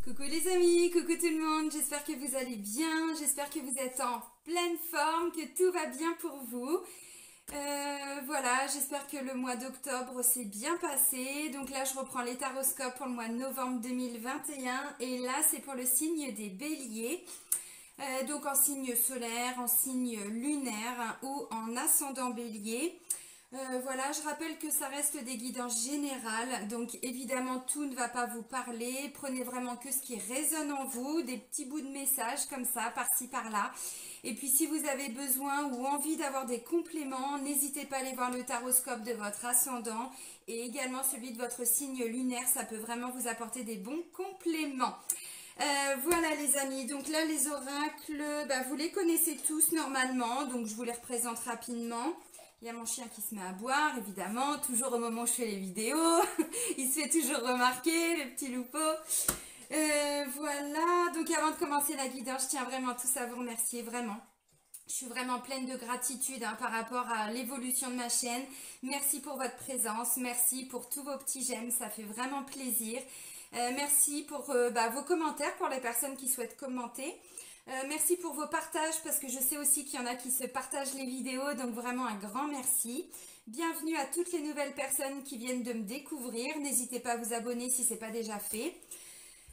Coucou les amis, coucou tout le monde, j'espère que vous allez bien, j'espère que vous êtes en pleine forme, que tout va bien pour vous. Voilà, j'espère que le mois d'octobre s'est bien passé. Donc là, je reprends les taroscopes pour le mois de novembre 2021 et là, c'est pour le signe des béliers. Donc en signe solaire, en signe lunaire ou en ascendant bélier. Voilà, je rappelle que ça reste des guidances générales, donc évidemment tout ne va pas vous parler, prenez vraiment que ce qui résonne en vous, des petits bouts de messages comme ça, par-ci par-là. Et puis si vous avez besoin ou envie d'avoir des compléments, n'hésitez pas à aller voir le taroscope de votre ascendant et également celui de votre signe lunaire, ça peut vraiment vous apporter des bons compléments. Voilà les amis, donc là les oracles, vous les connaissez tous normalement, donc je vous les représente rapidement. Il y a mon chien qui se met à boire, évidemment, toujours au moment où je fais les vidéos. Il se fait toujours remarquer, le petit loupeau. Voilà, donc avant de commencer la guidance, je tiens vraiment tous à vous remercier, vraiment. Je suis vraiment pleine de gratitude par rapport à l'évolution de ma chaîne. Merci pour votre présence, merci pour tous vos petits j'aime, ça fait vraiment plaisir. Merci pour vos commentaires, pour les personnes qui souhaitent commenter. Merci pour vos partages parce que je sais aussi qu'il y en a qui se partagent les vidéos, donc vraiment un grand merci. Bienvenue à toutes les nouvelles personnes qui viennent de me découvrir. N'hésitez pas à vous abonner si ce n'est pas déjà fait.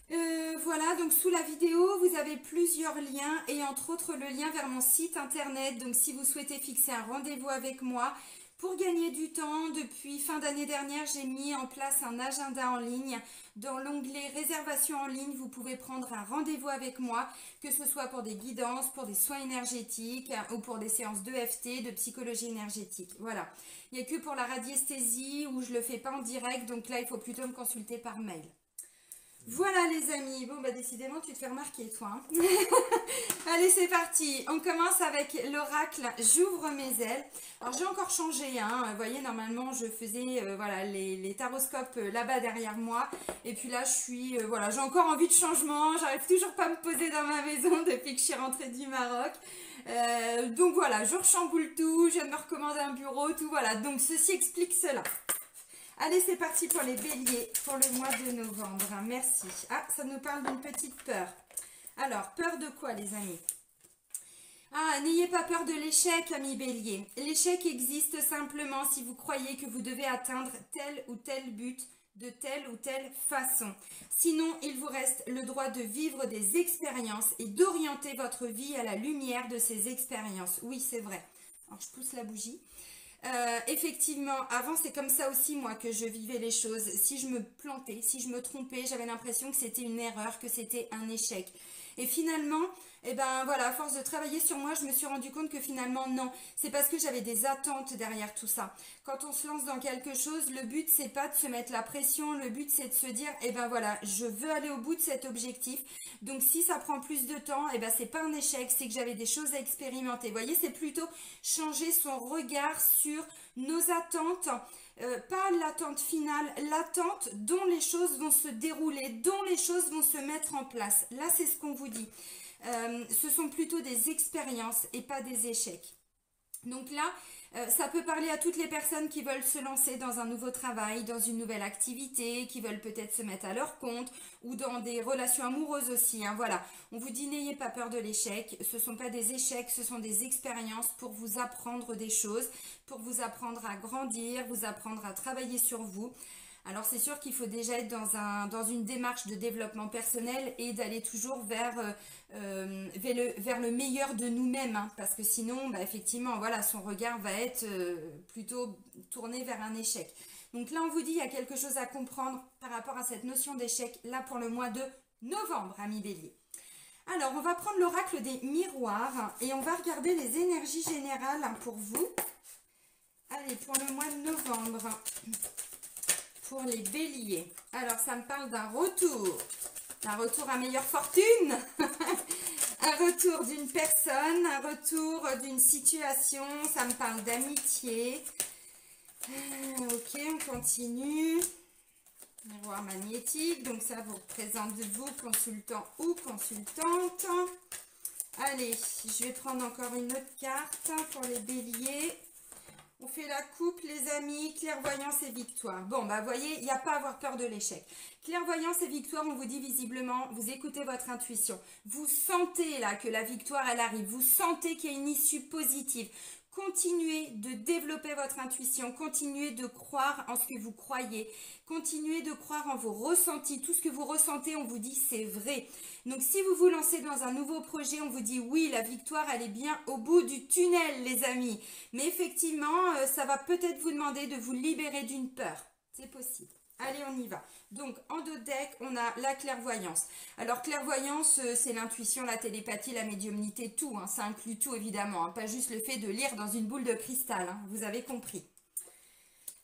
Voilà, donc sous la vidéo, vous avez plusieurs liens et entre autres le lien vers mon site internet. Donc si vous souhaitez fixer un rendez-vous avec moi, pour gagner du temps, depuis fin d'année dernière, j'ai mis en place un agenda en ligne. Dans l'onglet réservation en ligne, vous pouvez prendre un rendez-vous avec moi, que ce soit pour des guidances, pour des soins énergétiques ou pour des séances d'EFT, de psychologie énergétique. Voilà. Il n'y a que pour la radiesthésie où je ne le fais pas en direct, donc là, il faut plutôt me consulter par mail. Voilà les amis, bon décidément tu te fais remarquer toi. Hein. Allez c'est parti, on commence avec l'oracle J'ouvre mes ailes. Alors j'ai encore changé, hein. Vous voyez normalement je faisais voilà, les taroscopes là-bas derrière moi. Et puis là je suis, voilà, j'ai encore envie de changement, j'arrive toujours pas à me poser dans ma maison depuis que je suis rentrée du Maroc. Donc voilà, je rechamboule tout, je viens de me recommander un bureau, tout voilà. Donc ceci explique cela. Allez, c'est parti pour les béliers pour le mois de novembre. Merci. Ah, ça nous parle d'une petite peur. Alors, peur de quoi, les amis? Ah, n'ayez pas peur de l'échec, amis béliers. L'échec existe simplement si vous croyez que vous devez atteindre tel ou tel but de telle ou telle façon. Sinon, il vous reste le droit de vivre des expériences et d'orienter votre vie à la lumière de ces expériences. Oui, c'est vrai. Alors, je pousse la bougie. Effectivement, avant c'est comme ça aussi moi que je vivais les choses. Si je me plantais, si je me trompais, j'avais l'impression que c'était une erreur, que c'était un échec. Et finalement, voilà, à force de travailler sur moi, je me suis rendu compte que finalement non, c'est parce que j'avais des attentes derrière tout ça. Quand on se lance dans quelque chose, le but c'est pas de se mettre la pression, le but c'est de se dire voilà, je veux aller au bout de cet objectif. Donc si ça prend plus de temps, c'est pas un échec, c'est que j'avais des choses à expérimenter. Vous voyez, c'est plutôt changer son regard sur nos attentes, pas l'attente finale, l'attente dont les choses vont se dérouler, dont les choses vont se mettre en place. Là, c'est ce qu'on vous dit. Ce sont plutôt des expériences et pas des échecs. Donc là, ça peut parler à toutes les personnes qui veulent se lancer dans un nouveau travail, dans une nouvelle activité, qui veulent peut-être se mettre à leur compte ou dans des relations amoureuses aussi. Hein, voilà, on vous dit n'ayez pas peur de l'échec. Ce ne sont pas des échecs, ce sont des expériences pour vous apprendre des choses, pour vous apprendre à grandir, vous apprendre à travailler sur vous. Alors c'est sûr qu'il faut déjà être dans une démarche de développement personnel et d'aller toujours vers le meilleur de nous-mêmes, hein, parce que sinon, effectivement, voilà, son regard va être plutôt tourné vers un échec. Donc là, on vous dit, il y a quelque chose à comprendre par rapport à cette notion d'échec, là pour le mois de novembre, amis bélier. Alors, on va prendre l'oracle des miroirs et on va regarder les énergies générales pour vous. Allez, pour le mois de novembre. Pour les béliers. Alors, ça me parle d'un retour à meilleure fortune, un retour d'une personne, un retour d'une situation, ça me parle d'amitié. Ok, on continue. Miroir magnétique, donc ça vous représente vous, consultant ou consultante. Allez, je vais prendre encore une autre carte pour les béliers. On fait la coupe, les amis, clairvoyance et victoire. Bon, bah, vous voyez, il n'y a pas à avoir peur de l'échec. Clairvoyance et victoire, on vous dit visiblement, vous écoutez votre intuition. Vous sentez là que la victoire, elle arrive. Vous sentez qu'il y a une issue positive. Continuez de développer votre intuition, continuez de croire en ce que vous croyez, continuez de croire en vos ressentis. Tout ce que vous ressentez, on vous dit c'est vrai. Donc si vous vous lancez dans un nouveau projet, on vous dit oui, la victoire, elle est bien au bout du tunnel, les amis. Mais effectivement, ça va peut-être vous demander de vous libérer d'une peur. C'est possible. Allez, on y va. Donc, en dos de deck, on a la clairvoyance. Alors, clairvoyance, c'est l'intuition, la télépathie, la médiumnité, tout. Hein, ça inclut tout, évidemment. Hein, pas juste le fait de lire dans une boule de cristal. Hein, vous avez compris.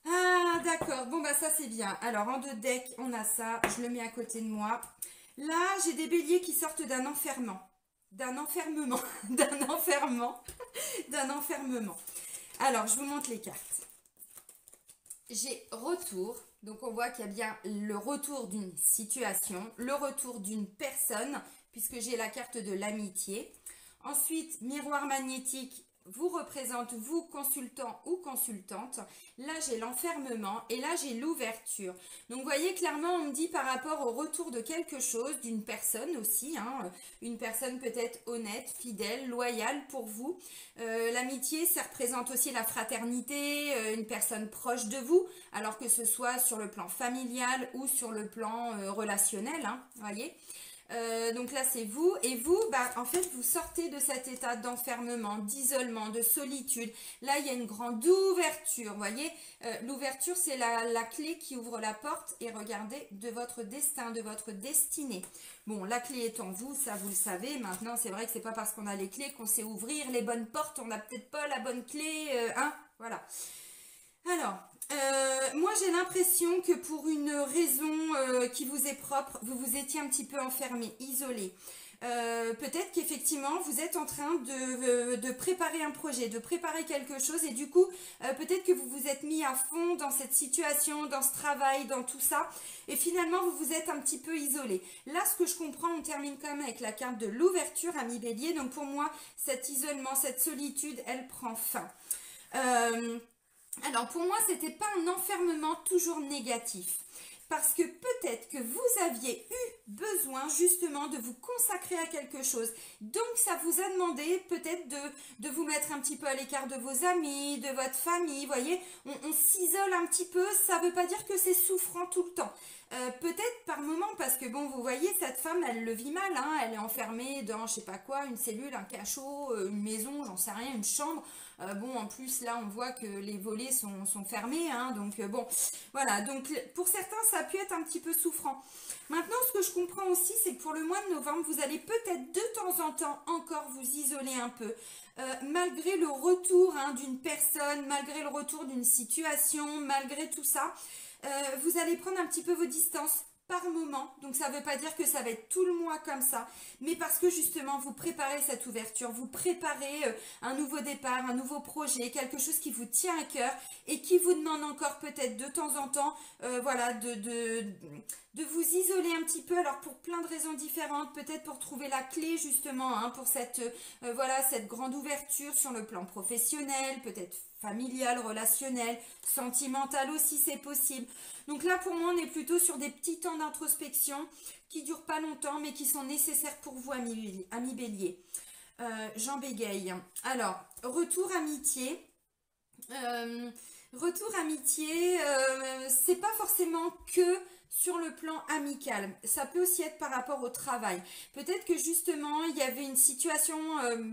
Ah, d'accord. Bon, bah ça, c'est bien. Alors, en dos de deck, on a ça. Je le mets à côté de moi. Là, j'ai des béliers qui sortent d'un enfermement. D'un enfermement. D'un enfermement. D'un enfermement. Alors, je vous montre les cartes. J'ai retour. Donc, on voit qu'il y a bien le retour d'une situation, le retour d'une personne, puisque j'ai la carte de l'amitié. Ensuite, miroir magnétique vous représente, vous, consultant ou consultante. Là, j'ai l'enfermement et là, j'ai l'ouverture. Donc, vous voyez, clairement, on me dit par rapport au retour de quelque chose, d'une personne aussi, hein, une personne peut-être honnête, fidèle, loyale pour vous. L'amitié, ça représente aussi la fraternité, une personne proche de vous, alors que ce soit sur le plan familial ou sur le plan relationnel, hein, vous voyez. Donc là c'est vous et vous bah, en fait vous sortez de cet état d'enfermement, d'isolement, de solitude. Là il y a une grande ouverture, vous voyez, l'ouverture c'est la clé qui ouvre la porte et regardez de votre destin, de votre destinée. Bon, la clé est en vous, ça vous le savez. Maintenant c'est vrai que c'est pas parce qu'on a les clés qu'on sait ouvrir les bonnes portes, on n'a peut-être pas la bonne clé, hein, voilà. Alors, moi j'ai l'impression que pour une raison qui vous est propre, vous vous étiez un petit peu enfermé, isolé. Peut-être qu'effectivement vous êtes en train de préparer un projet, de préparer quelque chose et du coup peut-être que vous vous êtes mis à fond dans cette situation, dans ce travail, dans tout ça et finalement vous vous êtes un petit peu isolé. Là ce que je comprends, on termine quand même avec la carte de l'ouverture, ami Bélier, donc pour moi cet isolement, cette solitude, elle prend fin. Alors pour moi, c'était pas un enfermement toujours négatif. Parce que peut-être que vous aviez eu besoin justement de vous consacrer à quelque chose. Donc ça vous a demandé peut-être de vous mettre un petit peu à l'écart de vos amis, de votre famille. Vous voyez, on s'isole un petit peu, ça ne veut pas dire que c'est souffrant tout le temps. Peut-être par moment, parce que bon, vous voyez, cette femme, elle le vit mal, hein, elle est enfermée dans, je sais pas quoi, une cellule, un cachot, une maison, j'en sais rien, une chambre. Bon, en plus, là, on voit que les volets sont fermés, hein, donc bon, voilà. Donc, pour certains, ça a pu être un petit peu souffrant. Maintenant, ce que je comprends aussi, c'est que pour le mois de novembre, vous allez peut-être de temps en temps encore vous isoler un peu. Malgré le retour hein, d'une personne, malgré le retour d'une situation, malgré tout ça, vous allez prendre un petit peu vos distances par moment. Donc ça ne veut pas dire que ça va être tout le mois comme ça, mais parce que justement vous préparez cette ouverture, vous préparez un nouveau départ, un nouveau projet, quelque chose qui vous tient à cœur et qui vous demande encore peut-être de temps en temps voilà, de vous isoler un petit peu, alors pour plein de raisons différentes, peut-être pour trouver la clé justement hein, pour cette, voilà, cette grande ouverture sur le plan professionnel, peut-être familial, relationnel, sentimental aussi c'est possible. Donc là pour moi on est plutôt sur des petits temps d'introspection qui ne durent pas longtemps mais qui sont nécessaires pour vous ami Bélier. Jean bégaye. Alors, retour amitié. Retour amitié, c'est pas forcément que sur le plan amical, ça peut aussi être par rapport au travail. Peut-être que justement il y avait une situation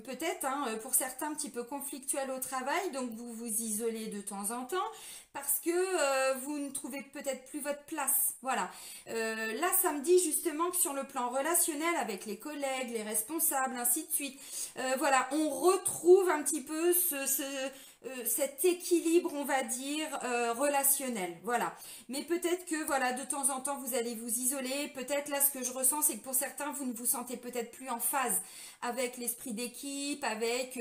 peut-être hein, pour certains un petit peu conflictuelle au travail, donc vous vous isolez de temps en temps parce que vous ne trouvez peut-être plus votre place. Voilà. Là ça me dit justement que sur le plan relationnel avec les collègues, les responsables, ainsi de suite, voilà, on retrouve un petit peu cet équilibre, on va dire, relationnel, voilà. Mais peut-être que, voilà, de temps en temps, vous allez vous isoler. Peut-être, là, ce que je ressens, c'est que pour certains, vous ne vous sentez peut-être plus en phase avec l'esprit d'équipe, avec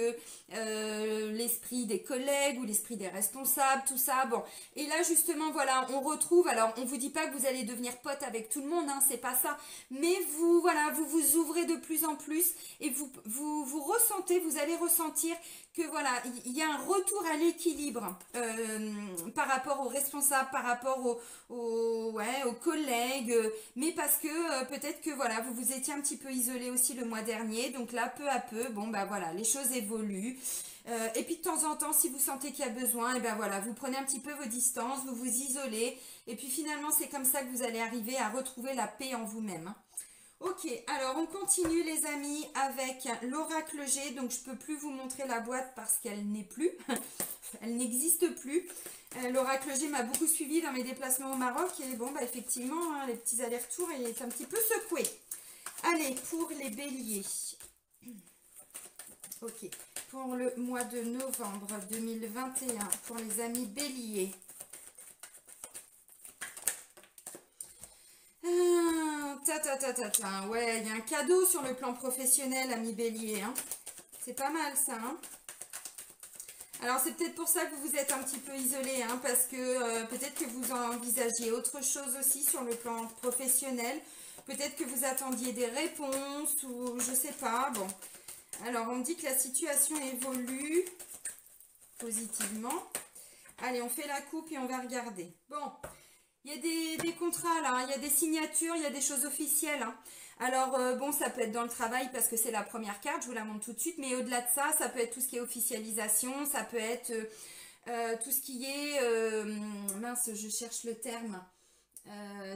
l'esprit des collègues ou l'esprit des responsables, tout ça. Bon, et là, justement, voilà, on retrouve, alors, on vous dit pas que vous allez devenir pote avec tout le monde, hein, c'est pas ça. Mais vous, voilà, vous vous ouvrez de plus en plus et vous ressentez, vous allez ressentir que voilà, il y a un retour à l'équilibre par rapport aux responsables, par rapport ouais, aux collègues, mais parce que peut-être que voilà, vous vous étiez un petit peu isolé aussi le mois dernier, donc là, peu à peu, bon bah voilà, les choses évoluent. Et puis de temps en temps, si vous sentez qu'il y a besoin, et ben voilà, vous prenez un petit peu vos distances, vous vous isolez, et puis finalement, c'est comme ça que vous allez arriver à retrouver la paix en vous-même. Hein. Ok, alors on continue les amis avec l'oracle G, donc je peux plus vous montrer la boîte parce qu'elle n'est plus, elle n'existe plus. L'oracle G m'a beaucoup suivi dans mes déplacements au Maroc et bon bah effectivement hein, les petits allers-retours il est un petit peu secoué. Allez, pour les béliers, ok, pour le mois de novembre 2021, pour les amis béliers. Ouais, il y a un cadeau sur le plan professionnel, ami bélier. Hein. C'est pas mal ça. Hein. Alors c'est peut-être pour ça que vous vous êtes un petit peu isolé, hein, parce que peut-être que vous envisagiez autre chose aussi sur le plan professionnel. Peut-être que vous attendiez des réponses ou je sais pas. Bon, alors on me dit que la situation évolue positivement. Allez, on fait la coupe et on va regarder. Bon. Il y a des contrats là, il y a des signatures, il y a des choses officielles. Hein. Alors bon, ça peut être dans le travail parce que c'est la première carte, je vous la montre tout de suite. Mais au-delà de ça, ça peut être tout ce qui est officialisation, ça peut être tout ce qui est, mince, je cherche le terme,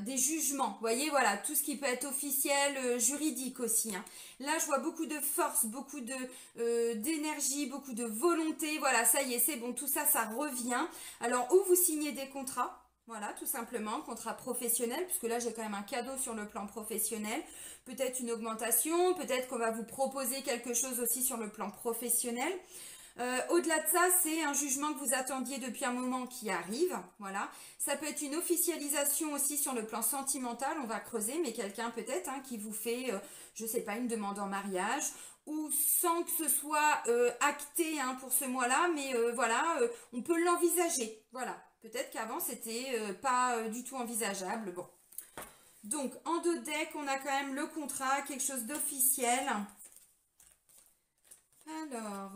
des jugements. Vous voyez, voilà, tout ce qui peut être officiel, juridique aussi. Hein. Là, je vois beaucoup de force, beaucoup d'énergie, beaucoup de volonté. Voilà, ça y est, c'est bon, tout ça, ça revient. Alors, où vous signez des contrats. Voilà, tout simplement, contrat professionnel, puisque là, j'ai quand même un cadeau sur le plan professionnel. Peut-être une augmentation, peut-être qu'on va vous proposer quelque chose aussi sur le plan professionnel. Au-delà de ça, c'est un jugement que vous attendiez depuis un moment qui arrive. Voilà, ça peut être une officialisation aussi sur le plan sentimental, on va creuser, mais quelqu'un peut-être hein, qui vous fait, je sais pas, une demande en mariage ou sans que ce soit acté hein, pour ce mois-là, mais voilà, on peut l'envisager. Voilà. Peut-être qu'avant, c'était pas du tout envisageable. Bon. Donc, en deux decks, on a quand même le contrat, quelque chose d'officiel. Alors...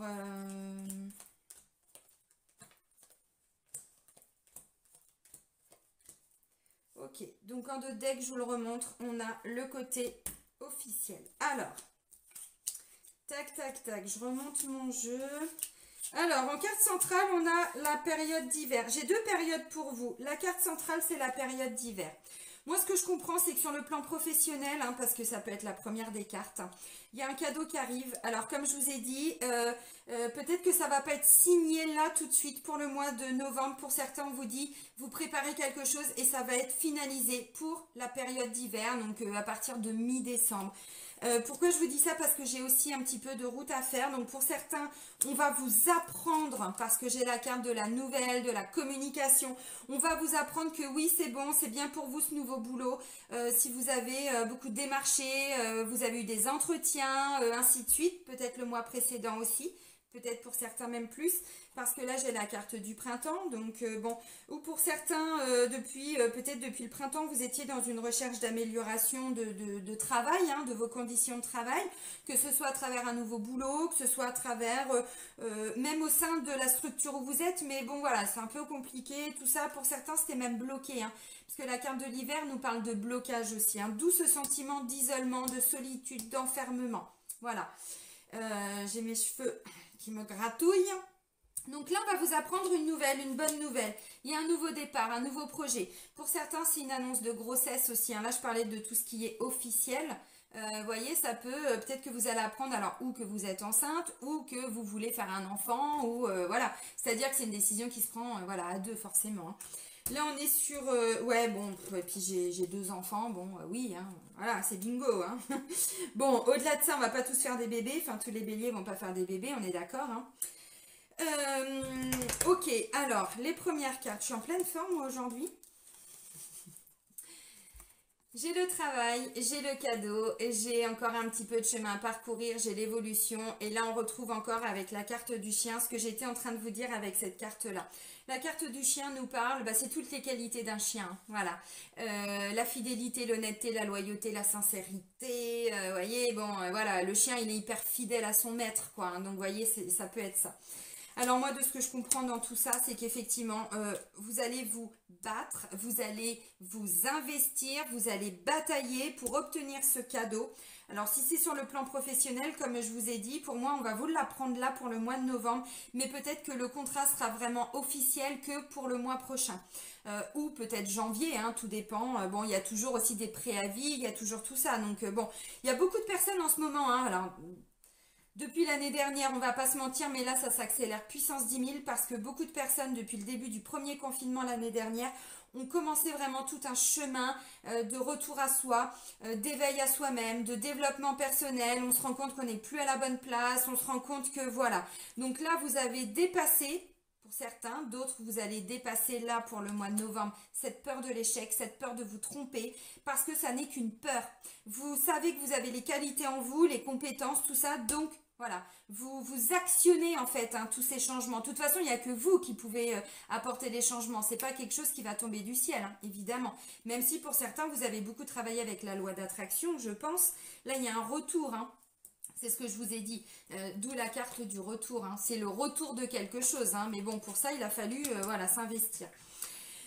Ok, donc en deux decks, je vous le remontre, on a le côté officiel. Alors, tac, tac, tac, je remonte mon jeu... Alors, en carte centrale, on a la période d'hiver. J'ai deux périodes pour vous. La carte centrale, c'est la période d'hiver. Moi, ce que je comprends, c'est que sur le plan professionnel, hein, parce que ça peut être la première des cartes, hein, il y a un cadeau qui arrive. Alors, comme je vous ai dit, peut-être que ça ne va pas être signé là tout de suite pour le mois de novembre. Pour certains, on vous dit, vous préparez quelque chose et ça va être finalisé pour la période d'hiver, donc à partir de mi-décembre. Pourquoi je vous dis ça? Parce que j'ai aussi un petit peu de route à faire. Donc pour certains, on va vous apprendre, parce que j'ai la carte de la nouvelle, de la communication, on va vous apprendre que oui, c'est bon, c'est bien pour vous ce nouveau boulot. Si vous avez beaucoup démarché, vous avez eu des entretiens, ainsi de suite, peut-être le mois précédent aussi. Peut-être pour certains même plus, parce que là j'ai la carte du printemps, donc bon, ou pour certains, peut-être depuis le printemps, vous étiez dans une recherche d'amélioration de travail, hein, de vos conditions de travail, que ce soit à travers un nouveau boulot, que ce soit à travers, même au sein de la structure où vous êtes, mais bon voilà, c'est un peu compliqué, tout ça, pour certains c'était même bloqué, hein, parce que la carte de l'hiver nous parle de blocage aussi, hein, d'où ce sentiment d'isolement, de solitude, d'enfermement, voilà. J'ai mes cheveux qui me gratouillent. Donc là, on va vous apprendre une nouvelle, une bonne nouvelle. Il y a un nouveau départ, un nouveau projet. Pour certains, c'est une annonce de grossesse aussi. Hein. Là, je parlais de tout ce qui est officiel. Vous voyez, ça peut, peut-être que vous allez apprendre, alors, ou que vous êtes enceinte, ou que vous voulez faire un enfant, ou voilà. C'est-à-dire que c'est une décision qui se prend, voilà, à deux, forcément. Hein. Là, on est sur... ouais, bon, et puis j'ai deux enfants, bon, oui, hein, voilà, c'est bingo. Hein. Bon, au-delà de ça, on va pas tous faire des bébés, enfin, tous les béliers vont pas faire des bébés, on est d'accord. Hein. Ok, alors, les premières cartes, je suis en pleine forme, moi, aujourd'hui. J'ai le travail, j'ai le cadeau, j'ai encore un petit peu de chemin à parcourir, j'ai l'évolution et là on retrouve encore avec la carte du chien ce que j'étais en train de vous dire avec cette carte-là. La carte du chien nous parle, bah, c'est toutes les qualités d'un chien, voilà. La fidélité, l'honnêteté, la loyauté, la sincérité, voyez, bon, voilà, le chien il est hyper fidèle à son maître, quoi, hein, donc voyez, ça peut être ça. Alors moi, de ce que je comprends dans tout ça, c'est qu'effectivement, vous allez vous battre, vous allez vous investir, vous allez batailler pour obtenir ce cadeau. Alors si c'est sur le plan professionnel, comme je vous ai dit, pour moi, on va vous l'apprendre là pour le mois de novembre, mais peut-être que le contrat sera vraiment officiel que pour le mois prochain. Ou peut-être janvier, hein, tout dépend. Bon, il y a toujours aussi des préavis, il y a toujours tout ça. Donc bon, il y a beaucoup de personnes en ce moment, hein, alors depuis l'année dernière, on va pas se mentir, mais là, ça s'accélère puissance 10 000 parce que beaucoup de personnes, depuis le début du premier confinement l'année dernière, ont commencé vraiment tout un chemin de retour à soi, d'éveil à soi-même, de développement personnel. On se rend compte qu'on n'est plus à la bonne place, on se rend compte que voilà. Donc là, vous avez dépassé, pour certains, d'autres, vous allez dépasser là pour le mois de novembre, cette peur de l'échec, cette peur de vous tromper, parce que ça n'est qu'une peur. Vous savez que vous avez les qualités en vous, les compétences, tout ça, donc voilà, vous actionnez en fait hein, tous ces changements. De toute façon, il n'y a que vous qui pouvez apporter des changements. C'est pas quelque chose qui va tomber du ciel, hein, évidemment. Même si pour certains, vous avez beaucoup travaillé avec la loi d'attraction, je pense. Là, il y a un retour. Hein. C'est ce que je vous ai dit. D'où la carte du retour. Hein. C'est le retour de quelque chose. Hein. Mais bon, pour ça, il a fallu voilà, s'investir.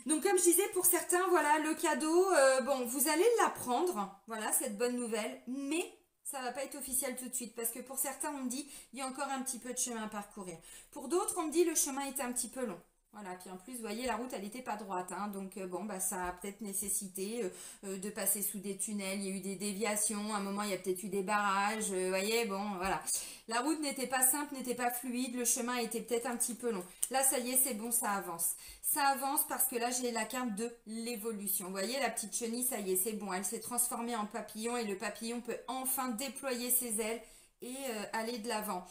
Donc comme je disais, pour certains, voilà, le cadeau, bon, vous allez l'apprendre. Voilà, cette bonne nouvelle. Mais ça va pas être officiel tout de suite parce que pour certains on me dit il y a encore un petit peu de chemin à parcourir. Pour d'autres on me dit le chemin était un petit peu long. Voilà, puis en plus, vous voyez, la route, elle n'était pas droite. Hein, donc, bon, bah, ça a peut-être nécessité de passer sous des tunnels. Il y a eu des déviations. À un moment, il y a peut-être eu des barrages. Vous voyez, bon, voilà. La route n'était pas simple, n'était pas fluide. Le chemin était peut-être un petit peu long. Là, ça y est, c'est bon, ça avance. Ça avance parce que là, j'ai la carte de l'évolution. Vous voyez, la petite chenille, ça y est, c'est bon. Elle s'est transformée en papillon et le papillon peut enfin déployer ses ailes et aller de l'avant.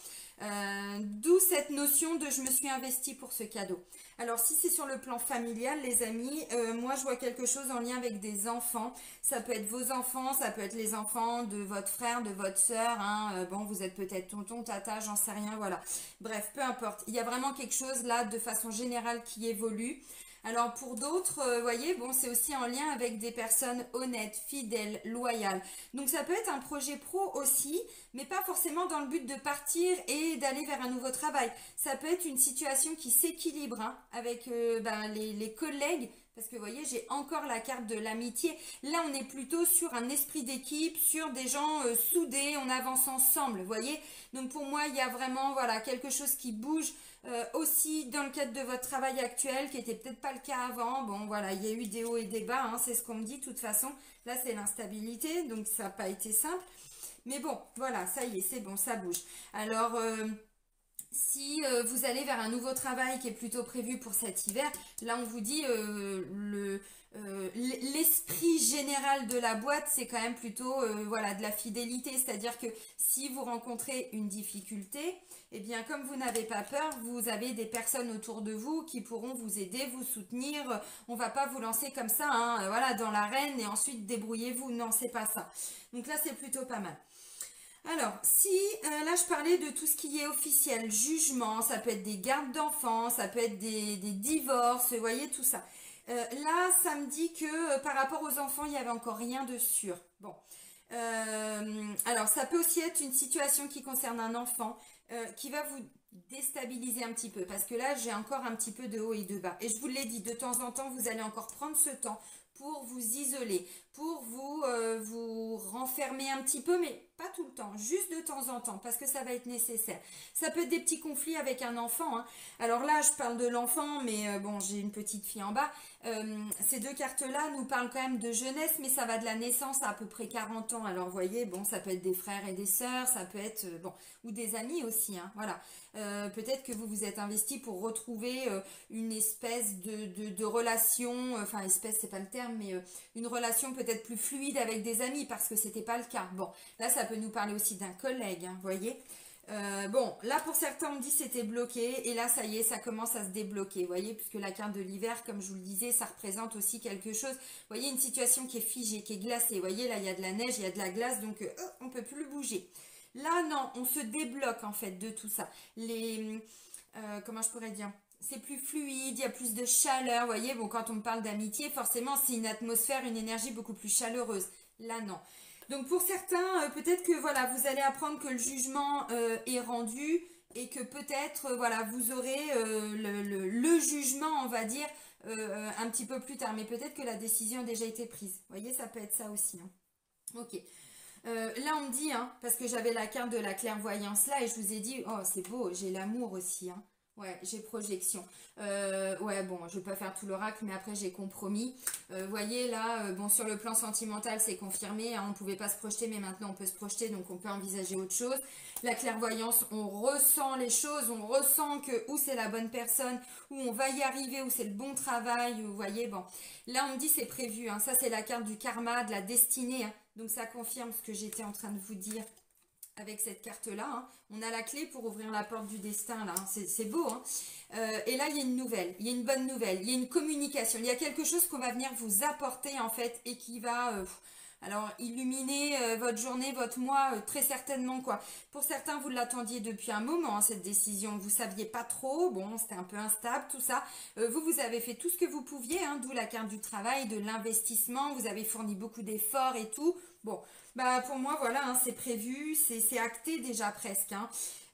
D'où cette notion de je me suis investie pour ce cadeau. Alors si c'est sur le plan familial les amis, moi je vois quelque chose en lien avec des enfants. Ça peut être vos enfants, ça peut être les enfants de votre frère, de votre soeur. Hein. Bon, vous êtes peut-être tonton, tata, j'en sais rien, voilà. Bref, peu importe. Il y a vraiment quelque chose là de façon générale qui évolue. Alors pour d'autres, voyez, bon, c'est aussi en lien avec des personnes honnêtes, fidèles, loyales. Donc ça peut être un projet pro aussi, mais pas forcément dans le but de partir et d'aller vers un nouveau travail. Ça peut être une situation qui s'équilibre hein, avec les collègues. Parce que vous voyez, j'ai encore la carte de l'amitié. Là, on est plutôt sur un esprit d'équipe, sur des gens soudés, on avance ensemble, vous voyez. Donc pour moi, il y a vraiment voilà, quelque chose qui bouge aussi dans le cadre de votre travail actuel, qui n'était peut-être pas le cas avant. Bon, voilà, il y a eu des hauts et des bas, hein, c'est ce qu'on me dit de toute façon. Là, c'est l'instabilité, donc ça n'a pas été simple. Mais bon, voilà, ça y est, c'est bon, ça bouge. Alors... si vous allez vers un nouveau travail qui est plutôt prévu pour cet hiver, là on vous dit l'esprit général de la boîte, c'est quand même plutôt voilà, de la fidélité. C'est-à-dire que si vous rencontrez une difficulté, eh bien comme vous n'avez pas peur, vous avez des personnes autour de vous qui pourront vous aider, vous soutenir. On ne va pas vous lancer comme ça, hein, voilà, dans l'arène et ensuite débrouillez-vous. Non, c'est pas ça. Donc là, c'est plutôt pas mal. Alors, si là je parlais de tout ce qui est officiel, jugement, ça peut être des gardes d'enfants, ça peut être des divorces, vous voyez tout ça. Là, ça me dit que par rapport aux enfants, il n'y avait encore rien de sûr. Bon, alors ça peut aussi être une situation qui concerne un enfant qui va vous déstabiliser un petit peu parce que là, j'ai encore un petit peu de haut et de bas. Et je vous l'ai dit, de temps en temps, vous allez encore prendre ce temps pour vous isoler, pour vous renfermer un petit peu, mais pas tout le temps, juste de temps en temps, parce que ça va être nécessaire. Ça peut être des petits conflits avec un enfant. Hein. Alors là, je parle de l'enfant, mais bon, j'ai une petite fille en bas. Ces deux cartes-là nous parlent quand même de jeunesse, mais ça va de la naissance à peu près 40 ans. Alors, vous voyez, bon, ça peut être des frères et des sœurs, ça peut être, bon, ou des amis aussi, hein, voilà. Peut-être que vous vous êtes investi pour retrouver une espèce de relation, enfin, espèce, c'est pas le terme, mais une relation peut-être plus fluide avec des amis, parce que c'était pas le cas. Bon, là, ça peut nous parler aussi d'un collègue, hein, vous voyez. Bon, là pour certains on me dit c'était bloqué et là ça y est, ça commence à se débloquer, vous voyez, puisque la carte de l'hiver, comme je vous le disais, ça représente aussi quelque chose, vous voyez, une situation qui est figée, qui est glacée, vous voyez, là il y a de la neige, il y a de la glace, donc on peut plus bouger. Là non, on se débloque en fait de tout ça. Comment je pourrais dire? C'est plus fluide, il y a plus de chaleur, vous voyez, bon quand on me parle d'amitié, forcément c'est une atmosphère, une énergie beaucoup plus chaleureuse. Là non. Donc pour certains, peut-être que voilà, vous allez apprendre que le jugement est rendu et que peut-être voilà, vous aurez le jugement, on va dire, un petit peu plus tard. Mais peut-être que la décision a déjà été prise. Vous voyez, ça peut être ça aussi, hein. Ok. Là, on me dit, hein, parce que j'avais la carte de la clairvoyance là et je vous ai dit, oh, c'est beau, j'ai l'amour aussi, hein. Ouais, j'ai projection. Ouais, bon, je vais pas faire tout l'oracle, mais après j'ai compromis. Vous voyez là, bon, sur le plan sentimental, c'est confirmé, hein, on pouvait pas se projeter, mais maintenant on peut se projeter, donc on peut envisager autre chose. La clairvoyance, on ressent les choses, on ressent que où c'est la bonne personne, où on va y arriver, où c'est le bon travail, vous voyez, bon. Là, on me dit c'est prévu, hein, ça c'est la carte du karma, de la destinée, hein, donc ça confirme ce que j'étais en train de vous dire. Avec cette carte-là, hein. On a la clé pour ouvrir la porte du destin, là, hein. C'est beau, hein. Et là, il y a une nouvelle, il y a une bonne nouvelle, il y a une communication, il y a quelque chose qu'on va venir vous apporter, en fait, et qui va, alors, illuminer votre journée, votre mois, très certainement, quoi. Pour certains, vous l'attendiez depuis un moment, hein, cette décision, vous saviez pas trop, bon, c'était un peu instable, tout ça. Vous avez fait tout ce que vous pouviez, hein, d'où la carte du travail, de l'investissement, vous avez fourni beaucoup d'efforts et tout. Bon, bah pour moi, voilà, hein, c'est prévu, c'est acté déjà presque, hein.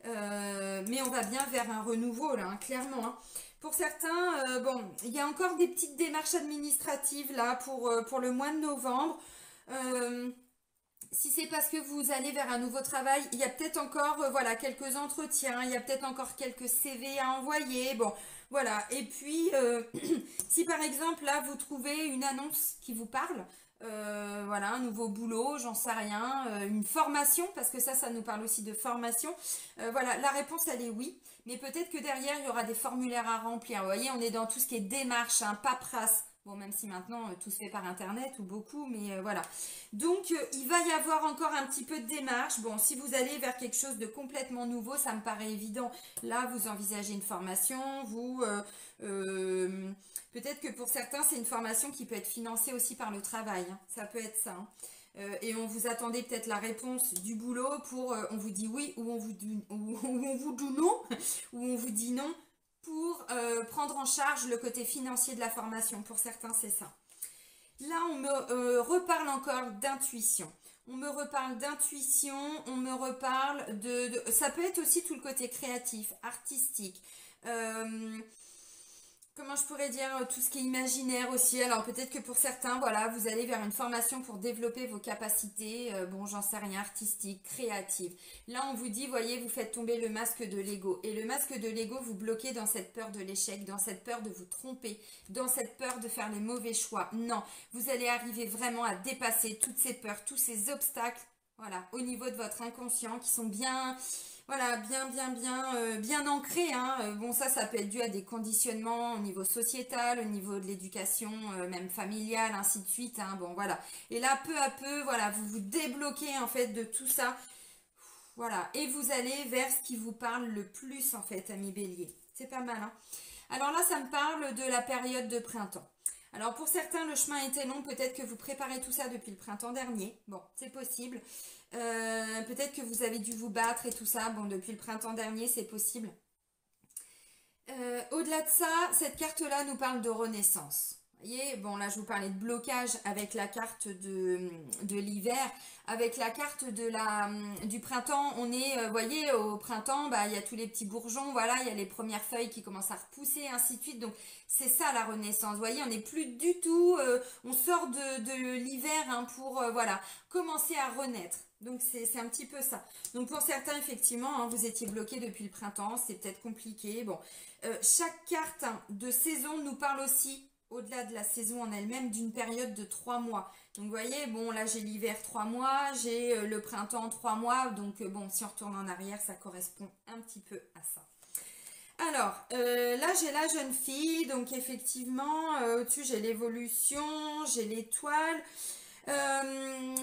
Mais on va bien vers un renouveau, là, hein, clairement, hein. Pour certains, bon, il y a encore des petites démarches administratives, là, pour le mois de novembre. Euh, Si c'est parce que vous allez vers un nouveau travail, il y a peut-être encore voilà, quelques entretiens, il y a peut-être encore quelques CV à envoyer. Bon, voilà. Et puis, si par exemple, là, vous trouvez une annonce qui vous parle, voilà, un nouveau boulot, j'en sais rien, une formation, parce que ça nous parle aussi de formation. Voilà, la réponse, elle est oui. Mais peut-être que derrière, il y aura des formulaires à remplir. Vous voyez, on est dans tout ce qui est démarche, hein, paperasse. Bon, même si maintenant tout se fait par internet ou beaucoup, mais voilà. Donc, il va y avoir encore un petit peu de démarche. Bon, si vous allez vers quelque chose de complètement nouveau, ça me paraît évident. Là, vous envisagez une formation, peut-être que pour certains, c'est une formation qui peut être financée aussi par le travail, hein. Ça peut être ça, hein. Et on vous attendait peut-être la réponse du boulot pour on vous dit oui ou on vous dit, ou on vous dit non, ou on vous dit non pour prendre en charge le côté financier de la formation. Pour certains, c'est ça. Là, on me reparle encore d'intuition. On me reparle d'intuition, on me reparle Ça peut être aussi tout le côté créatif, artistique. Comment je pourrais dire, tout ce qui est imaginaire aussi. Alors peut-être que pour certains, voilà, vous allez vers une formation pour développer vos capacités, bon, j'en sais rien, artistiques, créatives. Là, on vous dit, voyez, vous faites tomber le masque de l'ego. Et le masque de l'ego, vous bloquez dans cette peur de l'échec, dans cette peur de vous tromper, dans cette peur de faire les mauvais choix. Non, vous allez arriver vraiment à dépasser toutes ces peurs, tous ces obstacles, voilà, au niveau de votre inconscient, qui sont bien... Voilà, bien ancré, hein. Bon, ça peut être dû à des conditionnements au niveau sociétal, au niveau de l'éducation, même familiale, ainsi de suite, hein. Bon, voilà. Et là, peu à peu, voilà, vous vous débloquez, en fait, de tout ça. Voilà. Et vous allez vers ce qui vous parle le plus, en fait, ami Bélier. C'est pas mal, hein. Alors là, ça me parle de la période de printemps. Alors pour certains, le chemin était long, peut-être que vous préparez tout ça depuis le printemps dernier. Bon, c'est possible. Peut-être que vous avez dû vous battre et tout ça. Bon, depuis le printemps dernier, c'est possible. Au-delà de ça, cette carte-là nous parle de renaissance. Vous voyez, bon là je vous parlais de blocage avec la carte de l'hiver, avec la carte du printemps, on est, vous voyez, au printemps, bah, il y a tous les petits bourgeons, voilà, il y a les premières feuilles qui commencent à repousser, ainsi de suite, donc c'est ça la renaissance, vous voyez, on n'est plus du tout, on sort de l'hiver, hein, pour, voilà, commencer à renaître. Donc c'est un petit peu ça. Donc pour certains, effectivement, hein, vous étiez bloqué depuis le printemps, c'est peut-être compliqué. Bon, chaque carte, hein, de saison nous parle aussi, au-delà de la saison en elle-même, d'une période de 3 mois. Donc vous voyez, bon là j'ai l'hiver 3 mois, j'ai le printemps 3 mois. Donc bon, si on retourne en arrière, ça correspond un petit peu à ça. Alors, là j'ai la jeune fille, donc effectivement, au-dessus j'ai l'évolution, j'ai l'étoile.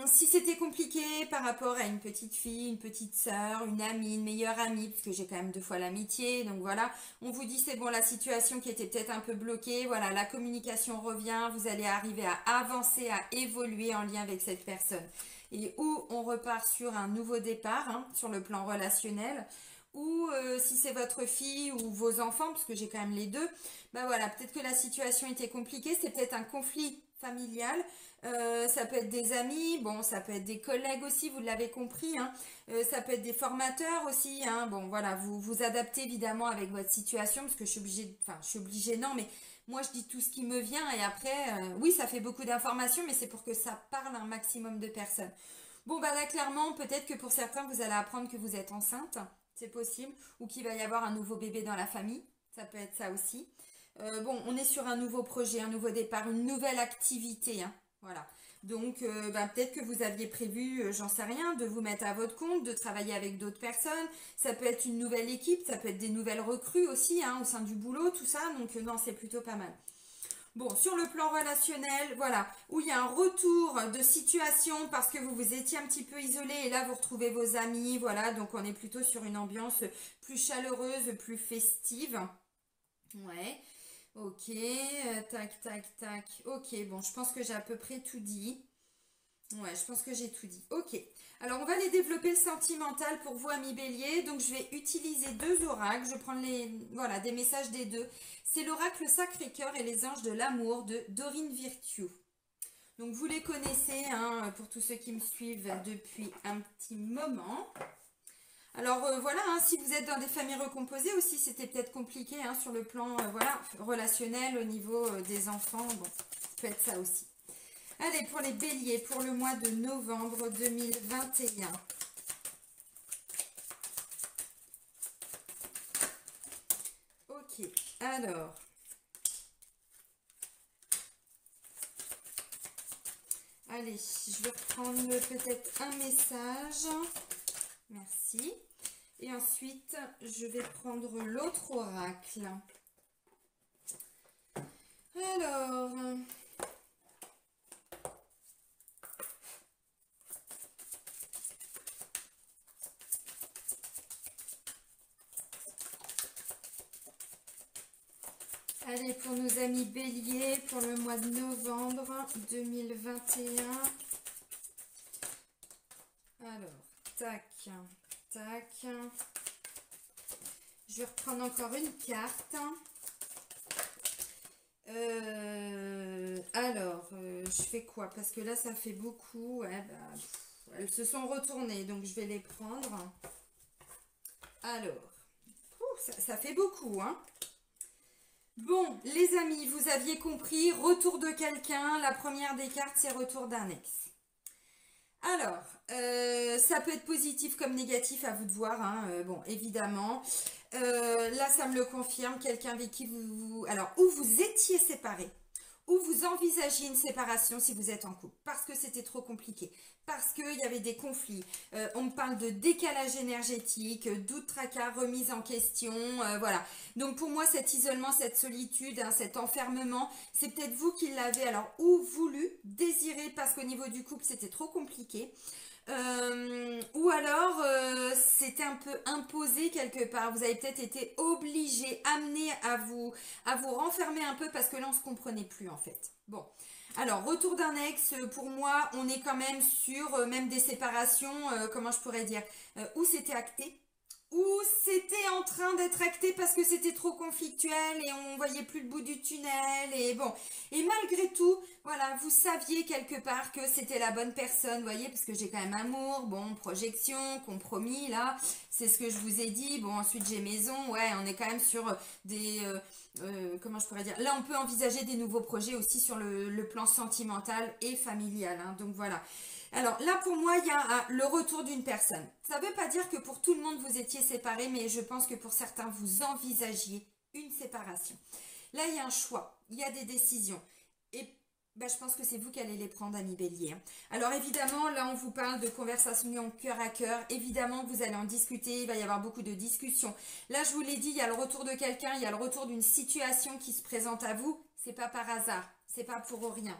Si c'était compliqué par rapport à une petite fille, une petite sœur, une amie, une meilleure amie, parce que j'ai quand même 2 fois l'amitié, donc voilà, on vous dit c'est bon, la situation qui était peut-être un peu bloquée, voilà, la communication revient, vous allez arriver à avancer, à évoluer en lien avec cette personne. Et où on repart sur un nouveau départ, hein, sur le plan relationnel, ou si c'est votre fille ou vos enfants, parce que j'ai quand même les deux, bah voilà, peut-être que la situation était compliquée, c'est peut-être un conflit familial, ça peut être des amis, bon, ça peut être des collègues aussi, vous l'avez compris, hein, ça peut être des formateurs aussi, hein, bon, voilà, vous vous adaptez évidemment avec votre situation, parce que je suis obligée, enfin, je suis obligée, non, mais moi je dis tout ce qui me vient, et après, oui, ça fait beaucoup d'informations, mais c'est pour que ça parle à un maximum de personnes. Bon, bah là, clairement, peut-être que pour certains, vous allez apprendre que vous êtes enceinte, c'est possible, ou qu'il va y avoir un nouveau bébé dans la famille, ça peut être ça aussi. Bon, on est sur un nouveau projet, un nouveau départ, une nouvelle activité, hein, voilà. Donc, bah, peut-être que vous aviez prévu, j'en sais rien, de vous mettre à votre compte, de travailler avec d'autres personnes. Ça peut être une nouvelle équipe, ça peut être des nouvelles recrues aussi, hein, au sein du boulot, tout ça. Donc, non, c'est plutôt pas mal. Bon, sur le plan relationnel, voilà, où il y a un retour de situation parce que vous vous étiez un petit peu isolé et là vous retrouvez vos amis, voilà, donc on est plutôt sur une ambiance plus chaleureuse, plus festive. Ouais, ok, tac, tac, tac, ok, bon, je pense que j'ai à peu près tout dit. Ouais, je pense que j'ai tout dit. Ok. Alors, on va aller développer le sentimental pour vous, amis bélier. Donc, je vais utiliser 2 oracles. Je prends voilà, des messages des deux. C'est l'oracle Sacré-Cœur et les anges de l'amour de Dorine Virtue. Donc, vous les connaissez, hein, pour tous ceux qui me suivent depuis un petit moment. Alors, voilà, hein, si vous êtes dans des familles recomposées aussi, c'était peut-être compliqué, hein, sur le plan, voilà, relationnel au niveau des enfants. Bon, ça peut être ça aussi. Allez, pour les béliers, pour le mois de novembre 2021. Ok, alors. Allez, je vais reprendre peut-être un message. Merci. Et ensuite, je vais prendre l'autre oracle. Alors... Allez, pour nos amis béliers, pour le mois de novembre 2021. Alors, tac, tac. Je vais reprendre encore une carte. Je fais quoi? Parce que là, ça fait beaucoup. Ouais, bah, elles se sont retournées, donc je vais les prendre. Alors, ça fait beaucoup, hein? Bon, les amis, vous aviez compris, retour de quelqu'un. La première des cartes, c'est retour d'un ex. Alors, ça peut être positif comme négatif, à vous de voir, hein, bon, évidemment. Là, ça me le confirme, quelqu'un avec qui alors, où vous étiez séparés, où vous envisagiez une séparation si vous êtes en couple, parce que c'était trop compliqué, parce qu'il y avait des conflits. On me parle de décalage énergétique, doute, tracas, remise en question, voilà. Donc pour moi, cet isolement, cette solitude, hein, cet enfermement, c'est peut-être vous qui l'avez alors ou voulu, désiré, parce qu'au niveau du couple, c'était trop compliqué. Ou alors c'était un peu imposé quelque part, vous avez peut-être été obligé, amené à vous renfermer un peu parce que là on se comprenait plus en fait. Bon, alors retour d'un ex, pour moi on est quand même sur même des séparations, comment je pourrais dire, où c'était acté, ou c'était en train d'être acté parce que c'était trop conflictuel et on voyait plus le bout du tunnel et bon. Et malgré tout, voilà, vous saviez quelque part que c'était la bonne personne, vous voyez, parce que j'ai quand même amour, bon, projection, compromis, là, c'est ce que je vous ai dit. Bon, ensuite j'ai maison, ouais, on est quand même sur des... comment je pourrais dire, là on peut envisager des nouveaux projets aussi sur le plan sentimental et familial, hein, donc voilà. Alors là pour moi il y a le retour d'une personne. Ça ne veut pas dire que pour tout le monde vous étiez séparés, mais je pense que pour certains vous envisagiez une séparation. Là il y a un choix, il y a des décisions et bah, je pense que c'est vous qui allez les prendre, amis bélier. Alors évidemment là on vous parle de conversation cœur à cœur, évidemment vous allez en discuter, il va y avoir beaucoup de discussions. Là je vous l'ai dit, il y a le retour de quelqu'un, il y a le retour d'une situation qui se présente à vous, c'est pas par hasard, c'est pas pour rien.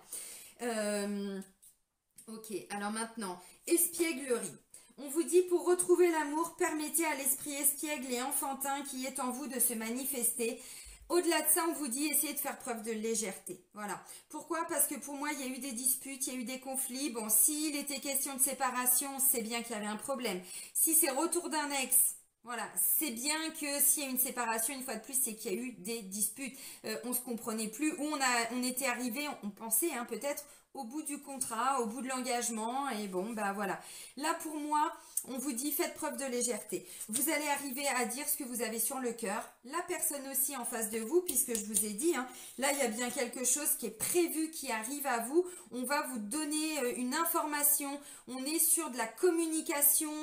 Ok, alors maintenant, espièglerie. On vous dit pour retrouver l'amour, permettez à l'esprit espiègle et enfantin qui est en vous de se manifester. Au-delà de ça, on vous dit essayez de faire preuve de légèreté. Voilà. Pourquoi? Parce que pour moi, il y a eu des disputes, il y a eu des conflits. Bon, s'il était question de séparation, c'est bien qu'il y avait un problème. Si c'est retour d'un ex, voilà, c'est bien que s'il y a une séparation, une fois de plus, c'est qu'il y a eu des disputes. On se comprenait plus, ou on était arrivé, on pensait peut-être au bout du contrat, au bout de l'engagement, et bon, bah voilà. Là, pour moi, on vous dit faites preuve de légèreté. Vous allez arriver à dire ce que vous avez sur le cœur. La personne aussi en face de vous, puisque je vous ai dit, là, il y a bien quelque chose qui est prévu, qui arrive à vous. On va vous donner une information. On est sur de la communication.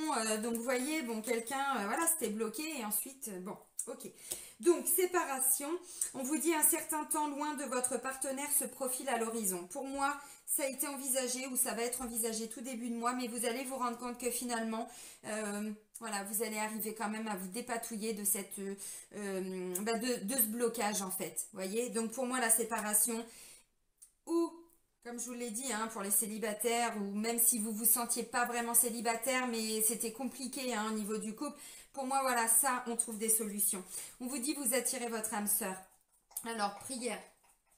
Donc, vous voyez, bon, quelqu'un, voilà, c'était bloqué. Et ensuite, bon, ok. Donc, séparation. On vous dit un certain temps loin de votre partenaire se profile à l'horizon. Pour moi, ça a été envisagé ou ça va être envisagé tout début de mois, mais vous allez vous rendre compte que finalement, voilà, vous allez arriver quand même à vous dépatouiller de cette, de ce blocage en fait. Voyez, donc pour moi la séparation ou comme je vous l'ai dit, pour les célibataires ou même si vous vous sentiez pas vraiment célibataire, mais c'était compliqué au niveau du couple. Pour moi, voilà, ça, on trouve des solutions. On vous dit vous attirez votre âme sœur. Alors prière.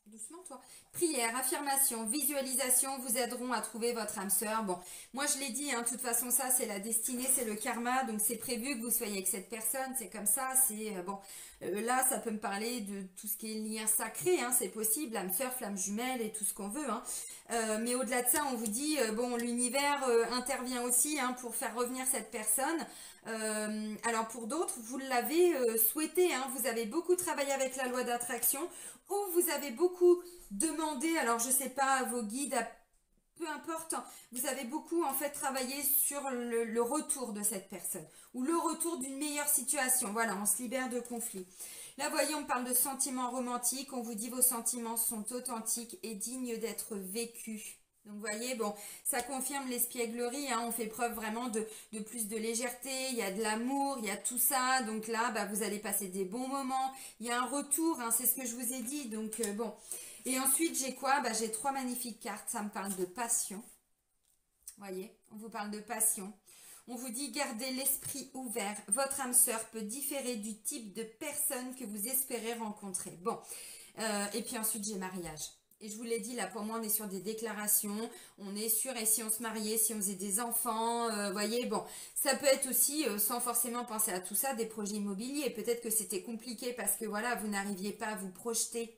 Doucement toi. Prière, affirmation, visualisation vous aideront à trouver votre âme sœur. Bon, moi je l'ai dit, de toute façon ça c'est la destinée, c'est le karma, donc c'est prévu que vous soyez avec cette personne, c'est comme ça, c'est bon. Là ça peut me parler de tout ce qui est lien sacré, c'est possible, âme sœur, flamme jumelle et tout ce qu'on veut. Mais au-delà de ça, on vous dit, bon, l'univers intervient aussi pour faire revenir cette personne. Alors pour d'autres, vous l'avez souhaité, vous avez beaucoup travaillé avec la loi d'attraction, ou vous avez beaucoup demandé, alors je sais pas, à vos guides, peu importe, vous avez beaucoup en fait travaillé sur le retour de cette personne, ou le retour d'une meilleure situation, voilà, on se libère de conflits. Là, voyez, on parle de sentiments romantiques, on vous dit vos sentiments sont authentiques et dignes d'être vécus. Donc, vous voyez, bon, ça confirme l'espièglerie, on fait preuve vraiment de plus de légèreté, il y a de l'amour, il y a tout ça. Donc là, vous allez passer des bons moments, il y a un retour, c'est ce que je vous ai dit. Donc, bon. Et ensuite, j'ai quoi? J'ai 3 magnifiques cartes, ça me parle de passion. Vous voyez, on vous parle de passion. On vous dit gardez l'esprit ouvert. Votre âme sœur peut différer du type de personne que vous espérez rencontrer. Bon, et puis ensuite j'ai mariage. Et je vous l'ai dit, là pour moi on est sur des déclarations, on est sur et si on se mariait, si on faisait des enfants, voyez, bon, ça peut être aussi, sans forcément penser à tout ça, des projets immobiliers. Peut-être que c'était compliqué parce que voilà, vous n'arriviez pas à vous projeter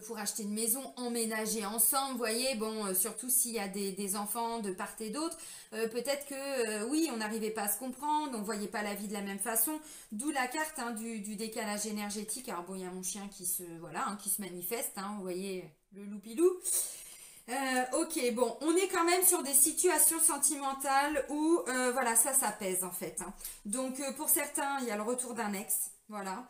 pour acheter une maison, emménager ensemble, vous voyez, bon, surtout s'il y a des enfants de part et d'autre, peut-être que oui, on n'arrivait pas à se comprendre, on ne voyait pas la vie de la même façon, d'où la carte du décalage énergétique. Alors bon, il y a mon chien qui se, voilà, qui se manifeste, vous voyez, le loupilou. Ok, bon, on est quand même sur des situations sentimentales où, voilà, ça pèse en fait. Donc, pour certains, il y a le retour d'un ex, voilà.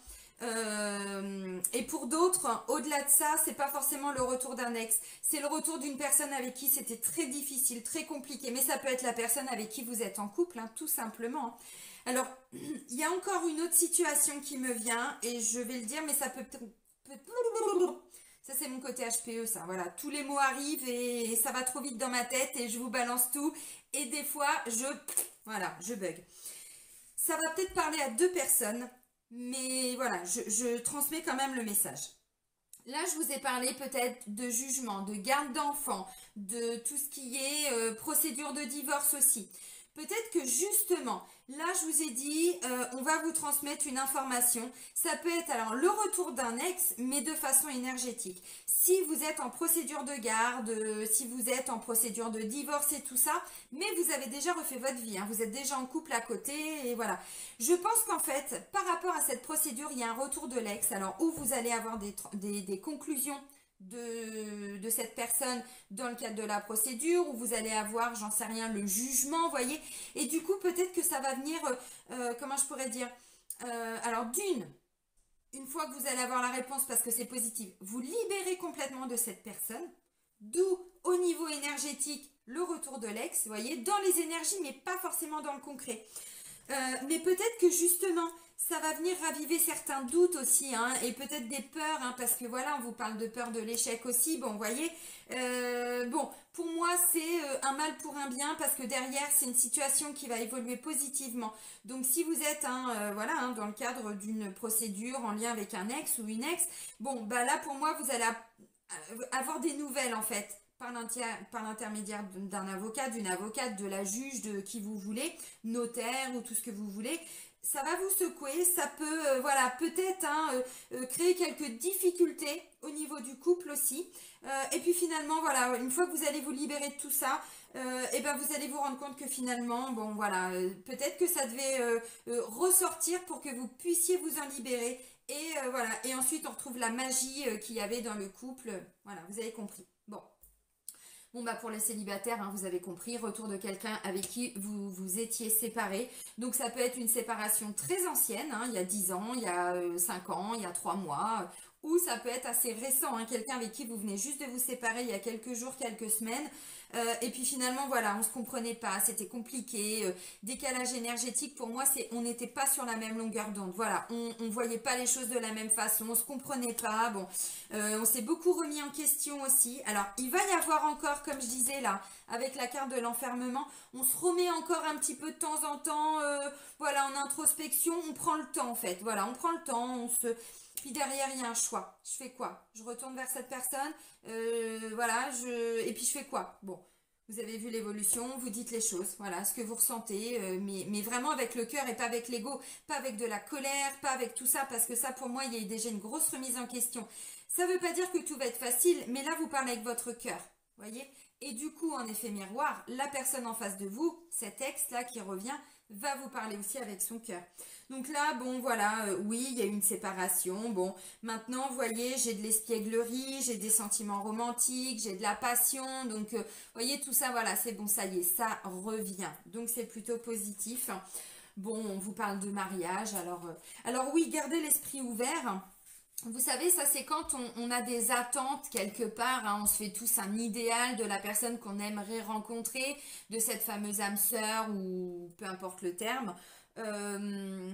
Et pour d'autres, au-delà de ça, c'est pas forcément le retour d'un ex, c'est le retour d'une personne avec qui c'était très difficile, très compliqué, mais ça peut être la personne avec qui vous êtes en couple, tout simplement. Alors, il y a encore une autre situation qui me vient, et je vais le dire, mais ça peut... Ça, c'est mon côté HPE, ça, voilà. Tous les mots arrivent et ça va trop vite dans ma tête et je vous balance tout. Et des fois, je bug. Ça va peut-être parler à 2 personnes. Mais voilà, je transmets quand même le message. Là, je vous ai parlé peut-être de jugement, de garde d'enfants, de tout ce qui est procédure de divorce aussi. Peut-être que justement, là, je vous ai dit, on va vous transmettre une information. Ça peut être alors le retour d'un ex, mais de façon énergétique. Si vous êtes en procédure de garde, si vous êtes en procédure de divorce et tout ça, mais vous avez déjà refait votre vie, vous êtes déjà en couple à côté et voilà. Je pense qu'en fait, par rapport à cette procédure, il y a un retour de l'ex, alors où vous allez avoir des conclusions de cette personne dans le cadre de la procédure, où vous allez avoir, j'en sais rien, le jugement, vous voyez, et du coup, peut-être que ça va venir, comment je pourrais dire, alors une fois que vous allez avoir la réponse parce que c'est positif, vous libérez complètement de cette personne, d'où au niveau énergétique, le retour de l'ex, vous voyez, dans les énergies, mais pas forcément dans le concret. Mais peut-être que justement, ça va venir raviver certains doutes aussi, hein, et peut-être des peurs, hein, parce que voilà, on vous parle de peur de l'échec aussi. Bon, vous voyez, bon, pour moi, c'est un mal pour un bien, parce que derrière, c'est une situation qui va évoluer positivement. Donc, si vous êtes, hein, voilà, hein, dans le cadre d'une procédure en lien avec un ex ou une ex, bon, bah là, pour moi, vous allez avoir des nouvelles, en fait, par l'intermédiaire d'un avocat, d'une avocate, de la juge, de qui vous voulez, notaire ou tout ce que vous voulez. Ça va vous secouer, ça peut, voilà, peut-être, hein, créer quelques difficultés au niveau du couple aussi. Et puis finalement, voilà, une fois que vous allez vous libérer de tout ça, et ben vous allez vous rendre compte que finalement, bon voilà, peut-être que ça devait ressortir pour que vous puissiez vous en libérer. Et voilà, et ensuite on retrouve la magie qu'il y avait dans le couple. Voilà, vous avez compris. Bon. Bon, bah pour les célibataires, hein, vous avez compris, retour de quelqu'un avec qui vous vous étiez séparés. Donc ça peut être une séparation très ancienne, hein, il y a 10 ans, il y a 5 ans, il y a 3 mois, ou ça peut être assez récent, hein, quelqu'un avec qui vous venez juste de vous séparer il y a quelques jours, quelques semaines. Et puis finalement, voilà, on se comprenait pas, c'était compliqué, décalage énergétique, pour moi, c'est on n'était pas sur la même longueur d'onde. Voilà, on voyait pas les choses de la même façon, on se comprenait pas. Bon, on s'est beaucoup remis en question aussi. Alors, il va y avoir encore, comme je disais là, avec la carte de l'enfermement, on se remet encore un petit peu de temps en temps, voilà, en introspection, on prend le temps en fait. Voilà, on prend le temps, on se... Puis derrière, il y a un choix. Je fais quoi? Je retourne vers cette personne, voilà, et puis je fais quoi? Bon, vous avez vu l'évolution, vous dites les choses, voilà, ce que vous ressentez, mais vraiment avec le cœur et pas avec l'ego, pas avec de la colère, pas avec tout ça, parce que ça, pour moi, il y a déjà une grosse remise en question. Ça ne veut pas dire que tout va être facile, mais là, vous parlez avec votre cœur, voyez? Et du coup, en effet miroir, la personne en face de vous, cet ex-là qui revient, va vous parler aussi avec son cœur. Donc là, bon, voilà, oui, il y a eu une séparation. Bon, maintenant, vous voyez, j'ai de l'espièglerie, j'ai des sentiments romantiques, j'ai de la passion. Donc, vous voyez, tout ça, voilà, c'est bon, ça y est, ça revient. Donc, c'est plutôt positif. Bon, on vous parle de mariage. Alors oui, gardez l'esprit ouvert. Vous savez, ça c'est quand on a des attentes quelque part, hein, on se fait tous un idéal de la personne qu'on aimerait rencontrer, de cette fameuse âme sœur ou peu importe le terme. Euh,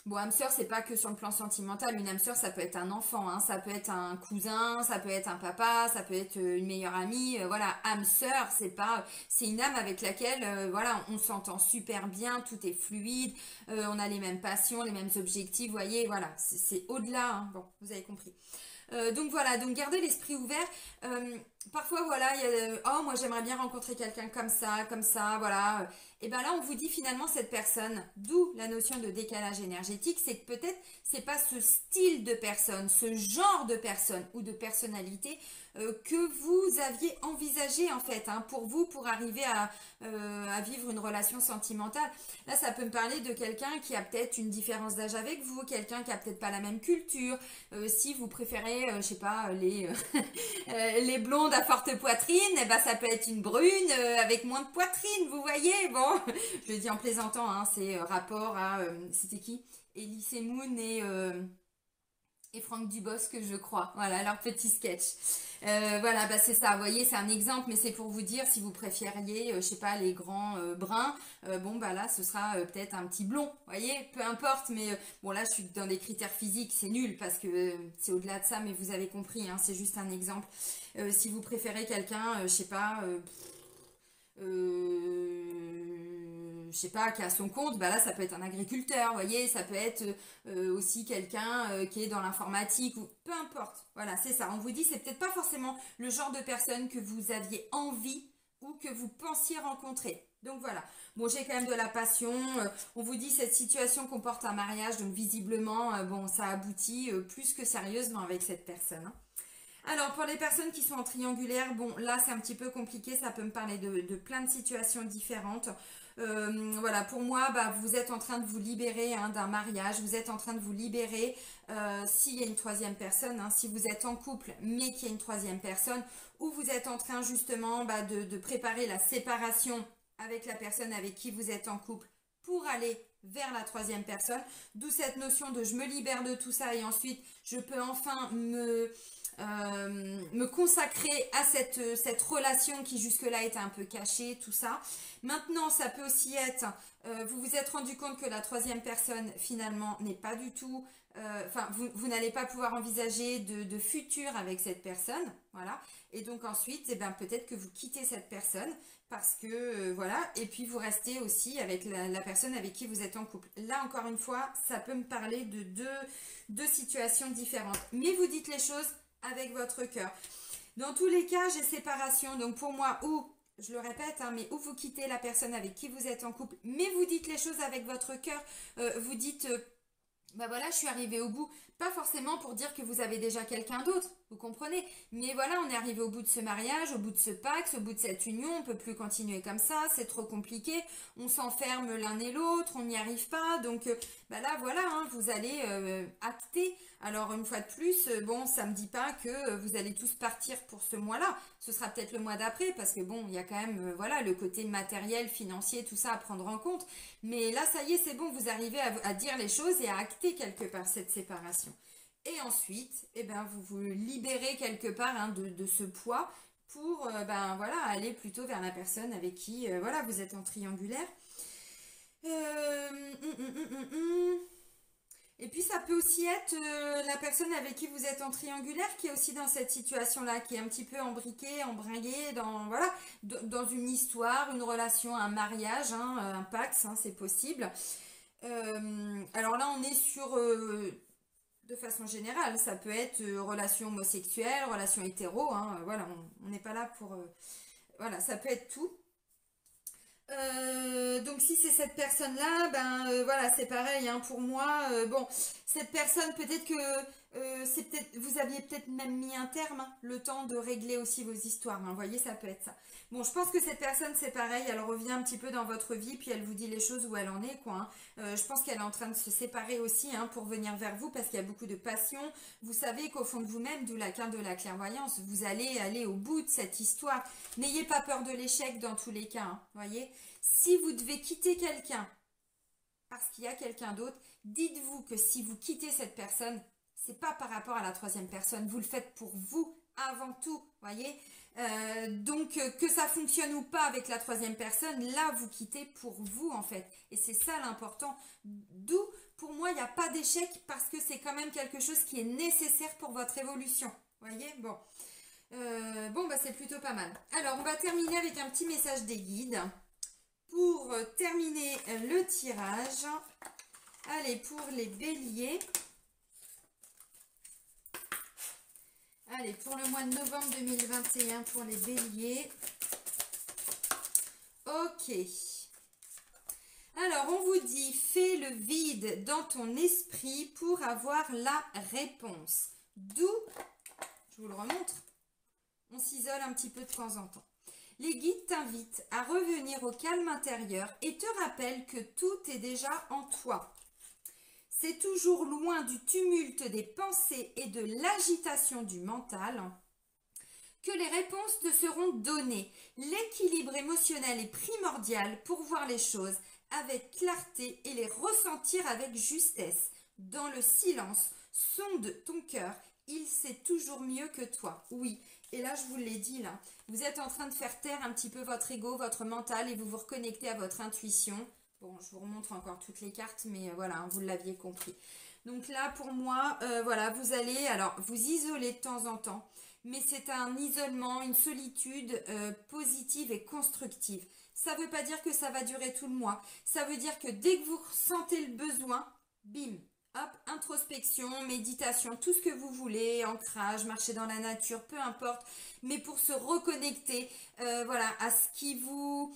bon, âme sœur, c'est pas que sur le plan sentimental, une âme sœur ça peut être un enfant, hein, ça peut être un cousin, ça peut être un papa, ça peut être une meilleure amie, voilà, âme sœur, c'est une âme avec laquelle, voilà, on s'entend super bien, tout est fluide, on a les mêmes passions, les mêmes objectifs, vous voyez, voilà, c'est au-delà, hein. Bon, vous avez compris. Donc voilà, donc gardez l'esprit ouvert. Parfois voilà, il y a, oh moi j'aimerais bien rencontrer quelqu'un comme ça, voilà. Et ben là on vous dit finalement cette personne, d'où la notion de décalage énergétique, c'est que peut-être c'est pas ce style de personne, ce genre de personne ou de personnalité que vous aviez envisagé en fait, hein, pour vous, pour arriver à vivre une relation sentimentale. Là, ça peut me parler de quelqu'un qui a peut-être une différence d'âge avec vous, quelqu'un qui a peut-être pas la même culture. Si vous préférez, je sais pas, les blondes à forte poitrine, eh ben ça peut être une brune avec moins de poitrine, vous voyez. Bon, je le dis en plaisantant, hein, c'est rapport à, c'était qui? Elise Moon et Franck Dubosc, je crois. Voilà, leur petit sketch. Voilà, bah c'est ça, vous voyez, c'est un exemple, mais c'est pour vous dire, si vous préfériez, je sais pas, les grands bruns, bon, bah là, ce sera peut-être un petit blond, vous voyez, peu importe, mais bon, là, je suis dans des critères physiques, c'est nul, parce que c'est au-delà de ça, mais vous avez compris, hein, c'est juste un exemple. Si vous préférez quelqu'un, je sais pas, qui a son compte, bah là ça peut être un agriculteur, vous voyez, ça peut être aussi quelqu'un qui est dans l'informatique ou peu importe. Voilà, c'est ça. On vous dit c'est peut-être pas forcément le genre de personne que vous aviez envie ou que vous pensiez rencontrer. Donc voilà. Bon, j'ai quand même de la passion. On vous dit cette situation comporte un mariage, donc visiblement, bon, ça aboutit plus que sérieusement avec cette personne, hein. Alors, pour les personnes qui sont en triangulaire, bon, là, c'est un petit peu compliqué. Ça peut me parler de plein de situations différentes. Voilà, pour moi, bah, vous êtes en train de vous libérer, hein, d'un mariage. Vous êtes en train de vous libérer s'il y a une troisième personne. Hein, si vous êtes en couple, mais qu'il y a une troisième personne. Ou vous êtes en train, justement, bah, de préparer la séparation avec la personne avec qui vous êtes en couple pour aller vers la troisième personne. D'où cette notion de je me libère de tout ça et ensuite, je peux enfin me consacrer à cette relation qui jusque-là était un peu cachée, tout ça. Maintenant, ça peut aussi être, vous vous êtes rendu compte que la troisième personne, finalement, n'est pas du tout... Enfin, vous n'allez pas pouvoir envisager de futur avec cette personne, voilà. Et donc ensuite, eh ben, peut-être que vous quittez cette personne parce que, voilà, et puis vous restez aussi avec la personne avec qui vous êtes en couple. Là, encore une fois, ça peut me parler de deux situations différentes. Mais vous dites les choses avec votre cœur. Dans tous les cas, j'ai séparation. Donc pour moi, ou, je le répète, hein, mais ou vous quittez la personne avec qui vous êtes en couple, mais vous dites les choses avec votre cœur. Vous dites... bah voilà, je suis arrivée au bout, pas forcément pour dire que vous avez déjà quelqu'un d'autre, vous comprenez, mais voilà, on est arrivé au bout de ce mariage, au bout de ce pacte, au bout de cette union, on peut plus continuer comme ça, c'est trop compliqué, on s'enferme l'un et l'autre, on n'y arrive pas, donc bah là voilà, hein, vous allez acter. Alors une fois de plus, bon, ça me dit pas que vous allez tous partir pour ce mois-là, ce sera peut-être le mois d'après, parce que bon, il y a quand même, voilà, le côté matériel, financier, tout ça à prendre en compte, mais là, ça y est, c'est bon, vous arrivez à dire les choses et à acter quelque part cette séparation. Et ensuite, eh ben, vous vous libérez quelque part hein, de ce poids pour ben, voilà, aller plutôt vers la personne avec qui voilà, vous êtes en triangulaire. Et puis ça peut aussi être la personne avec qui vous êtes en triangulaire qui est aussi dans cette situation-là, qui est un petit peu embriquée, embringuée dans, voilà, dans une histoire, une relation, un mariage, hein, un pacte, hein, c'est possible. Alors là, on est sur, de façon générale, ça peut être relation homosexuelle, relation hétéro, hein, voilà, on n'est pas là pour... voilà, ça peut être tout. Donc si c'est cette personne-là, ben voilà, c'est pareil hein, pour moi. Bon, cette personne, peut-être que c'est peut-être, vous aviez peut-être même mis un terme, hein, le temps de régler aussi vos histoires. Hein, vous voyez, ça peut être ça. Bon, je pense que cette personne, c'est pareil, elle revient un petit peu dans votre vie, puis elle vous dit les choses où elle en est, quoi. Hein. Je pense qu'elle est en train de se séparer aussi hein, pour venir vers vous, parce qu'il y a beaucoup de passion. Vous savez qu'au fond de vous-même, d'où la carte de la clairvoyance, vous allez aller au bout de cette histoire. N'ayez pas peur de l'échec dans tous les cas, hein, voyez. Si vous devez quitter quelqu'un parce qu'il y a quelqu'un d'autre, dites-vous que si vous quittez cette personne, c'est pas par rapport à la troisième personne, vous le faites pour vous avant tout, voyez. Donc que ça fonctionne ou pas avec la troisième personne, là vous quittez pour vous en fait. Et c'est ça l'important. D'où pour moi il n'y a pas d'échec parce que c'est quand même quelque chose qui est nécessaire pour votre évolution, voyez. Bon, bon bah c'est plutôt pas mal. Alors on va terminer avec un petit message des guides. Pour terminer le tirage, allez, pour les béliers, allez, pour le mois de novembre 2021, pour les béliers, ok. Alors, on vous dit, fais le vide dans ton esprit pour avoir la réponse. D'où, je vous le remontre, on s'isole un petit peu de temps en temps. Les guides t'invitent à revenir au calme intérieur et te rappellent que tout est déjà en toi. C'est toujours loin du tumulte des pensées et de l'agitation du mental que les réponses te seront données. L'équilibre émotionnel est primordial pour voir les choses avec clarté et les ressentir avec justesse. Dans le silence, sonde ton cœur, il sait toujours mieux que toi. Oui. Et là, je vous l'ai dit, là, vous êtes en train de faire taire un petit peu votre ego, votre mental et vous vous reconnectez à votre intuition. Bon, je vous remontre encore toutes les cartes, mais voilà, hein, vous l'aviez compris. Donc là, pour moi, voilà, vous allez alors vous isoler de temps en temps, mais c'est un isolement, une solitude positive et constructive. Ça ne veut pas dire que ça va durer tout le mois. Ça veut dire que dès que vous ressentez le besoin, bim, hop, introspection, méditation, tout ce que vous voulez, ancrage, marcher dans la nature, peu importe, mais pour se reconnecter, voilà, à ce qui vous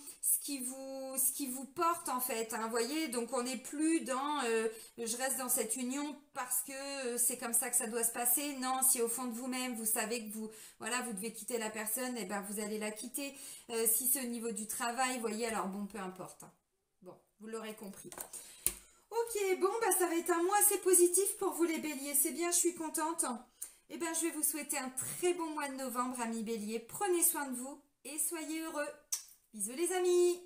porte en fait, hein, voyez, donc on n'est plus dans, je reste dans cette union parce que c'est comme ça que ça doit se passer. Non, si au fond de vous-même, vous savez que vous, voilà, vous devez quitter la personne, et ben vous allez la quitter. Si c'est au niveau du travail, voyez, alors bon, peu importe. Hein. Bon, vous l'aurez compris. Ok, bon, bah ça va être un mois assez positif pour vous les béliers, c'est bien, je suis contente. Eh bien, je vais vous souhaiter un très bon mois de novembre, amis béliers. Prenez soin de vous et soyez heureux. Bisous les amis!